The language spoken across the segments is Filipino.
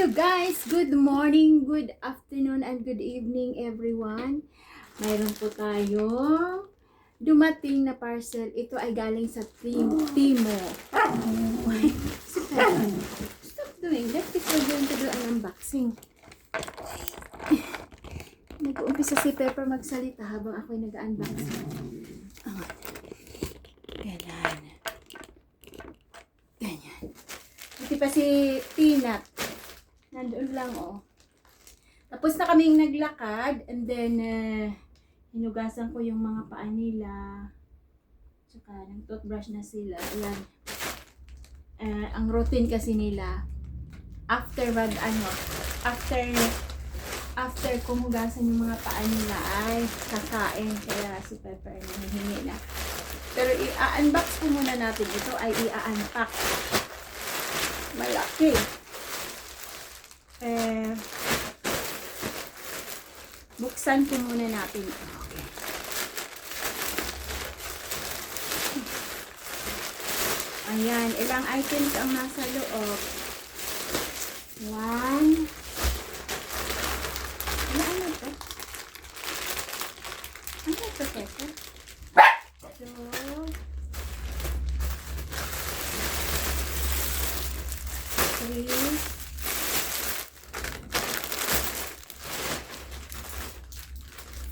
Hello guys! Good morning, good afternoon, and good evening everyone. Mayroon po tayong dumating na parcel. Ito ay galing sa Timo. Stop doing that because we're going to do an unboxing. Nag-uumpisa si Pepper magsalita habang ako'y nag-unboxing. Ganyan. Ganyan. Ito pa si Peanut. Nandoon lang, oh. Tapos na kaming naglakad, and then, hinugasan ko yung mga paa nila. Tsaka, nag-toothbrush na sila. Ayan. Ang routine kasi nila, after kumugasan yung mga paa nila, ay kakain. Kaya si Pepper nahihingi na. Pero i-unbox ko muna natin. Ito ay i-unpack. Malaki. Buksan ko muna natin. Okay. Ayan, ilang items ang nasa loob. 1. Ano ito? Ano ito, Pepper? 2. 3.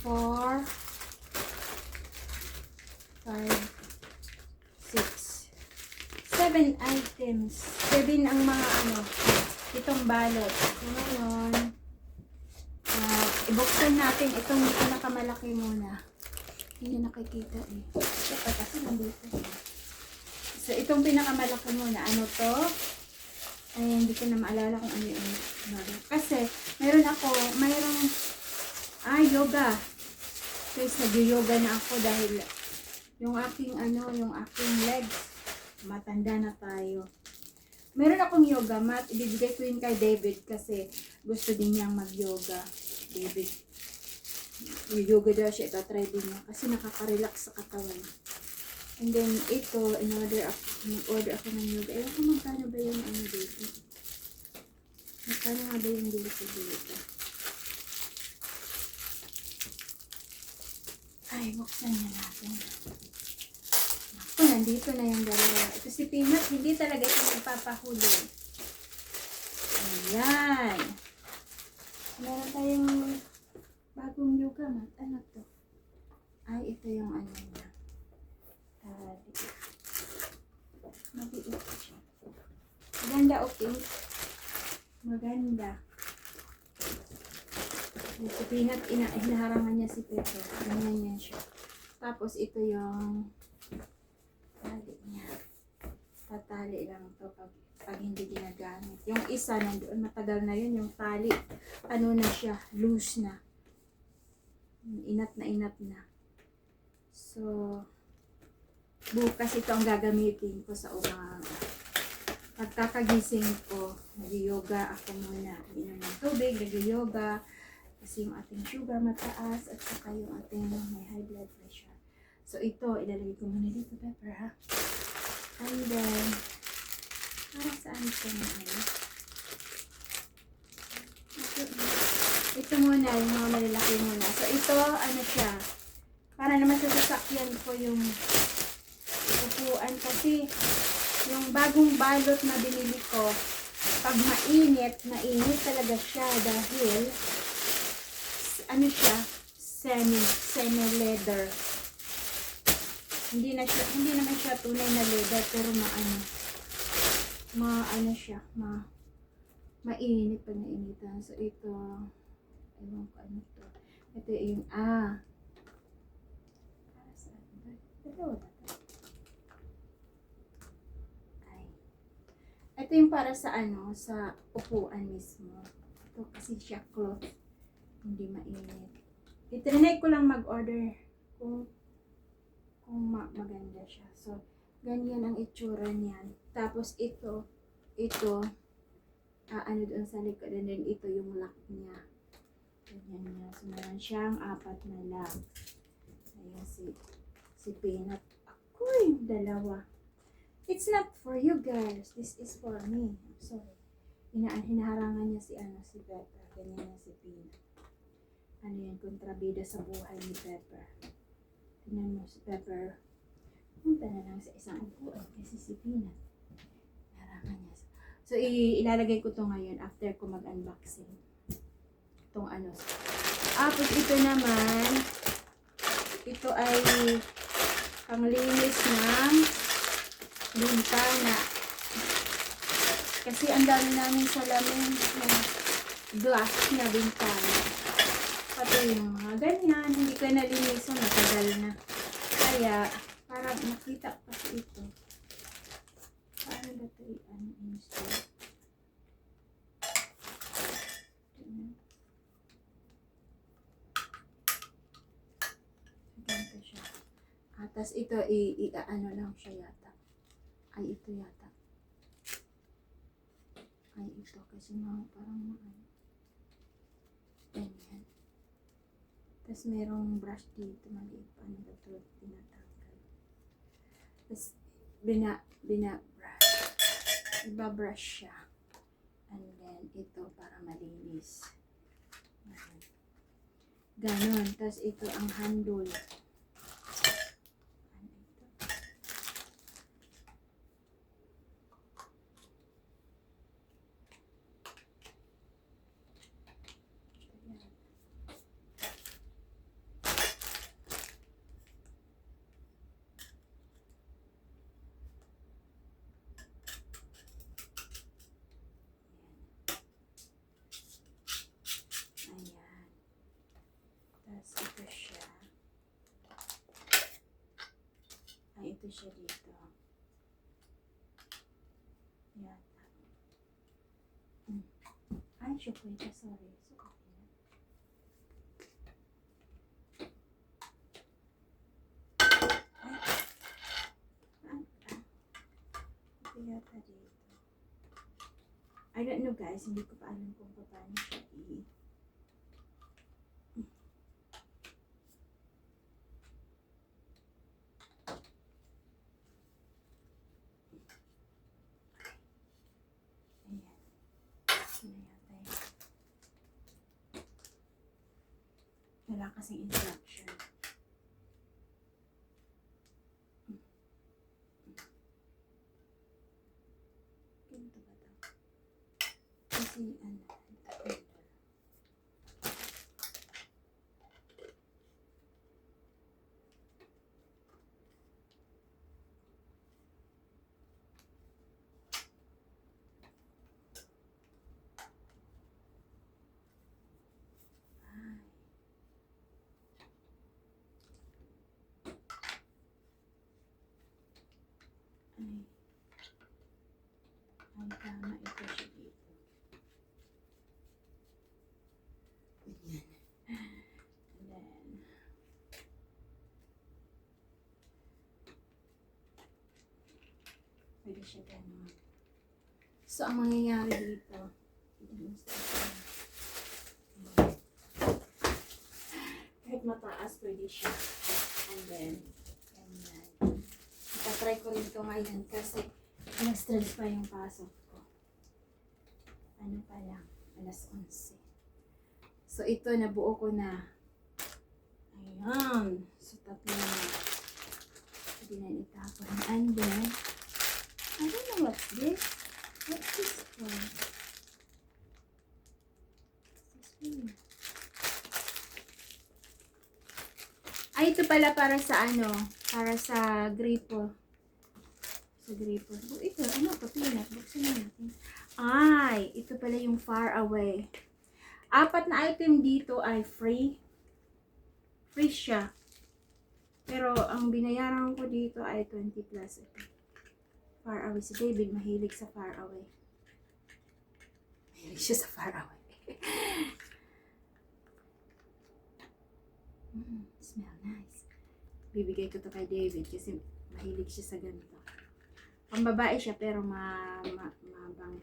4, 5, 6, 7 items. 7 ang mga itong balot. So, ngayon, ibuksan natin itong pinakamalaki muna. Hindi na nakikita eh. Dapat kasi nandito. So, itong pinakamalaki muna. Ano to? Ay, hindi ko na maalala kung ano yung balot. Kasi, mayroong yoga. Guys, nag-yoga na ako dahil yung aking legs, matanda na tayo. Meron akong yoga mat, ibibigay ko yun kay David kasi gusto din niyang mag-yoga. David, yoga daw siya, itatry din niya kasi nakaka-relax sa katawan. And then, ito, order ako ng yoga. Ewan ko magkano ba yung dito? Magkano nga ba yung dito? Ay, buksan na natin. Ako, nandito na yung dalawa. Ito si Peanut, hindi talaga ito magpapahuli. Ayan. Meron tayong bagong yoga mat. Ano to? Ay, ito yung niya. Maliit siya. Maganda, okay? Maganda. Si Peanut, hinaharangan niya si Pepper. Ganyan yan siya. Tapos ito yung tali niya. Tatali lang to pag hindi ginagamit. Yung isa nandoon, matagal na yun. Yung tali, na siya, loose na. Inat na. So, bukas ito ang gagamitin ko sa umaga. Pagkakagising ko, nag-yoga ako muna. Inom ng tubig, nag-yoga. Kasi yung ating sugar mataas at saka yung ating may high blood pressure. So ito, ilalagay ko muna dito, Pepper, ha? And then, para saan ito na ito muna, yung mga malalaki muna. So ito, siya, para naman sa sasakyan ko yung upuan kasi yung bagong balot na binili ko, pag mainit talaga siya dahil siya, semi-leather. Hindi naman siya tunay na leather, pero mainit pag nainitan. So ito, ewan ko ano to. Ito yung, para saan ba? Ito yung para sa sa upuan mismo. Ito kasi siya cloth. Hindi mainit. Itrinay ko lang mag-order kung maganda siya. So, ganyan ang itsura niyan. Tapos ito, doon sa likod. And then ito yung lock niya. Ganyan niya. So, meron siyang 4 na lock. Ayan si Peanut. Ako yung dalawa. It's not for you guys. This is for me. I'm sorry. hinaharangan niya si Pepper. Ganyan na si Pina. Ano yan, kontrabida sa buhay ni Pepper. Tingnan mo si Pepper. Punta na lang sa isang upuan kasi si Pina. Hinaharangan niya. So, ilalagay ko to ngayon after ko mag-unboxing. Itong ano. Tapos ito naman, ito ay panglinis ng bintana. Kasi ang dami namin salamin na glass na bintana. Pati yung mga ganyan, hindi ka nalinis, so matagal na. Kaya, parang nakita kasi ito. Paano ba ito i-install? Ganito siya. Tapos ito, ano lang siya yata. Ay, ito yata. Ay, ito. Kasi parang ano. Ganyan. Tapos merong brush dito. Maliit. Paano ba ito tinatanggal? Tapos, brush. Iba-brush siya. And then, ito para malinis. Ganon. Tapos, ito ang handle. Ito siya dito. Yata. Ay, chocolate. Sorry. Ito yata dito. I don't know guys. Hindi ko pa alam kung paano siya wala kasing instruction. Ganito ba ito? Kasi ano, ay tama ito siya dito. Ganyan. And then, pwede siya ganun. So, ang mangyayari dito, kahit mataas, pwede siya. And then, ganyan. Itatry ko rin ito ngayon kasi stress pa yung pasok ko. Ano pa lang, alas 11. So, ito, nabuo ko na. Ayan. So, tatlo na. Pwede na itapon. And then, I don't know what's this. What's this for? What's this for? Ay, ito pala para sa ano? Para sa gripo. Sa gripo. Oh, ito, ano ito? Peanut. Buksan natin. Ay, ito pala yung far away. 4 na item dito ay free. Free siya. Pero, ang binayaran ko dito ay 20 plus. Far away. Si David, mahilig sa far away. Mahilig siya sa far away. Smell nice. Bibigay ko to kay David kasi mahilig siya sa ganito. Pambabae siya pero mabang.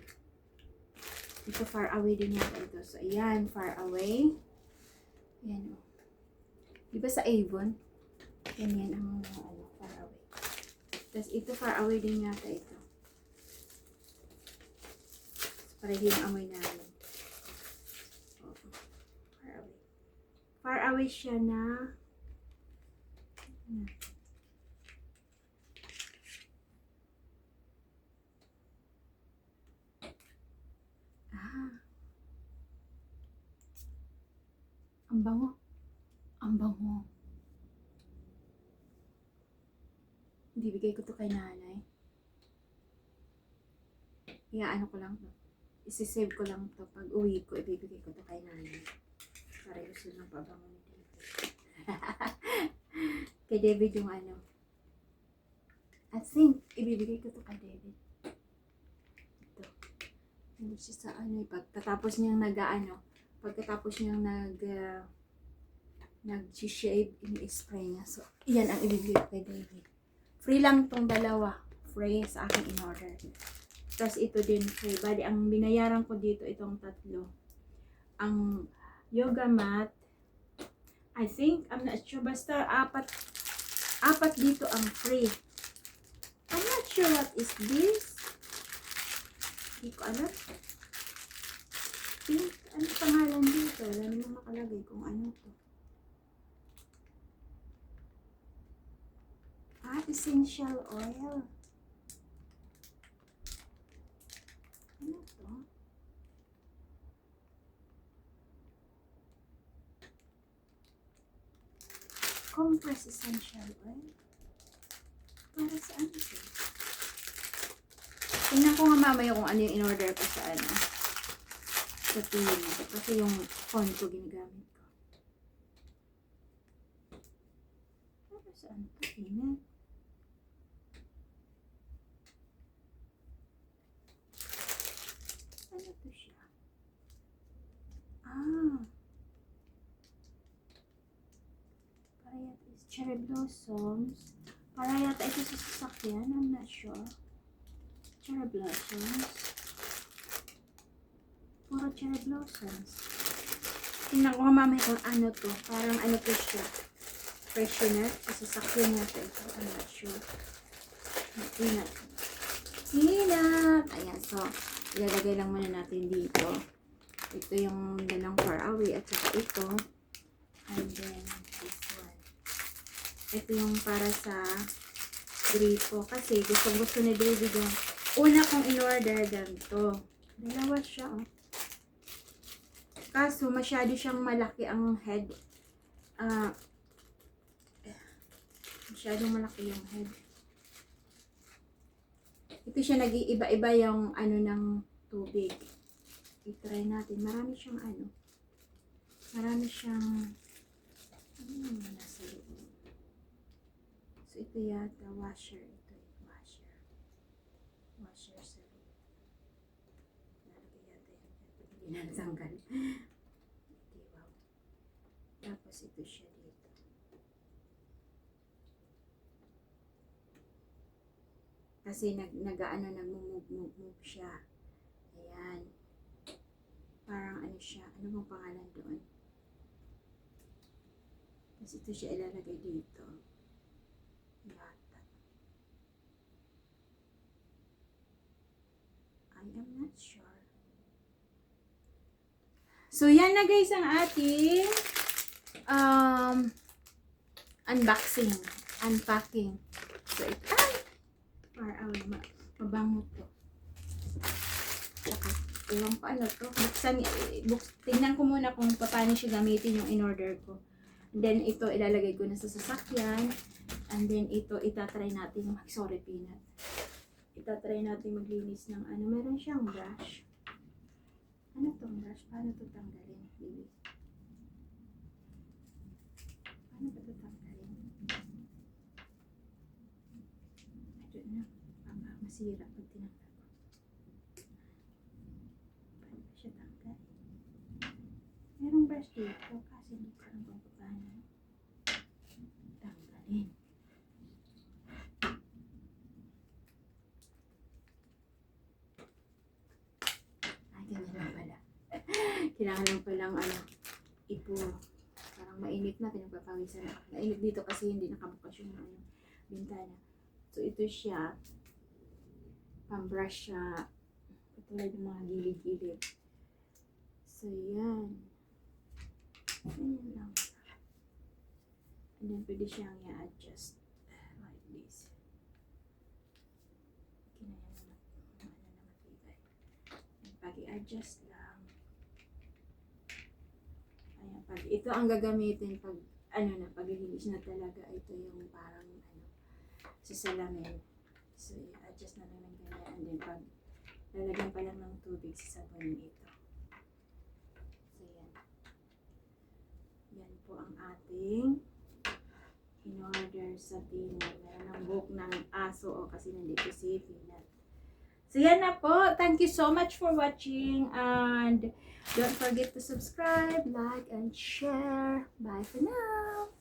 Ito far away din yata ito. So, ayan, far away. Ayan o. Diba sa Avon? Ganyan ang far away. Tapos ito far away din yata ito. Para hindi yung amoy namin. Oh, far away. Far away siya na ang bango. Ang bango. Hindi, bigay ko to kay nanay. Iaano ko lang to. Isisave ko lang to. Pag uwi ko, ibibigay ko to kay nanay. Para gusto ng pabango ni David. Kay David yung ano. I think, ibibigay ko to kay David. Ito. Hindi siya sa ano. Pagkatapos niyang pagkatapos niyang nag-shave, in-spray niya. So, yan ang ibibigay ko kay David. Free lang tong dalawa. Free sa akin in order. Tapos ito din free. Bali, ang binayaran ko dito, itong tatlo. Ang yoga mat, I think, I'm not sure. Basta apat dito ang free. I'm not sure what is this. Hindi ko alam. Pink, ano pangalan dito? Wala naman makalagay kung ano to. Essential oil. Ano to? Compress essential oil. Para saan ito? Tingnan ko nga mamaya kung ano yung in-order ko sa ano. Sa tingin. Kasi yung phone ko ginagamit ko. Para saan ito? Tingnan. Ano to siya? Para yata is cherry blossoms. Para yata ito sa sasakyan. I'm not sure. Cherry blossoms. Puro cherry blossoms. Tingnan ko nga mamaya kung ano to. Parang ano to siya. Freshener. Sa sasakyan yata ito. I'm not sure. Peanut. Peanut! Ayan, so ilalagay lang muna natin dito. Ito yung dalang far away at saka ito. And then this one. Ito yung para sa gripo. Kasi gusto ni David yung una kong in-order ganito. Dalawa siya. Oh. Kaso masyado siyang malaki ang head. Masyadong malaki yung head. Ito siya nag-iiba-iba yung ano ng tubig. I-try natin. Marami siyang ano. Marami siyang nasa loob. So ito yata washer. Ito washer. Washer sa loob. Nalagay yata yan. Hindi na natanggal. Wow. Tapos ito siya dito. Kasi nag-move siya. Ayan. Parang ano siya. Ano bang pangalan doon? Tapos ito siya ilalagay dito. Yata. I am not sure. So, yan na guys ang ating unboxing. Unpacking. So, ito. Far away. Mabango to. Tsaka, ewan ko ano to. Tingnan ko muna kung paano siya gamitin yung in-order ko. And then, ito ilalagay ko na sa sasakyan. And then, ito itatry natin. Sorry, peanut. Itatry natin maglinis ng ano. Meron siyang brush. Ano tong brush? Paano ito tanggalin? Baby? Paano ba ito tanggalin? Masira pag tinanggal ko. Paano ba siya tanggal? Merong brush dito kasi hindi ko alam kung paano tanggalin. Ay, ganyan lang pala. Kailangan lang palang ipo. Parang mainit na, pinagpapawisan na. Mainit dito kasi hindi nakabukas yung bintana. So, ito siya. Pang-brush siya. Ito tulad ng mga gilid-gilid. So, yan. Ayan lang. And then, pwede siyang i-adjust like this. Kinayan na matibay. And pag i-adjust lang. Ayan, pag ito ang gagamitin pag paglilinis na talaga, ito yung parang sa salamin. So, i-adjust na lang ng ganyan. And then, pag lalagyan pa lang ng tubig sa sabunin ito. So, yan. Yan po ang ating in-order sa Tmall. Meron ng buhok ng aso kasi nandito si Peanut. So, yan na po. Thank you so much for watching. And don't forget to subscribe, like, and share. Bye for now.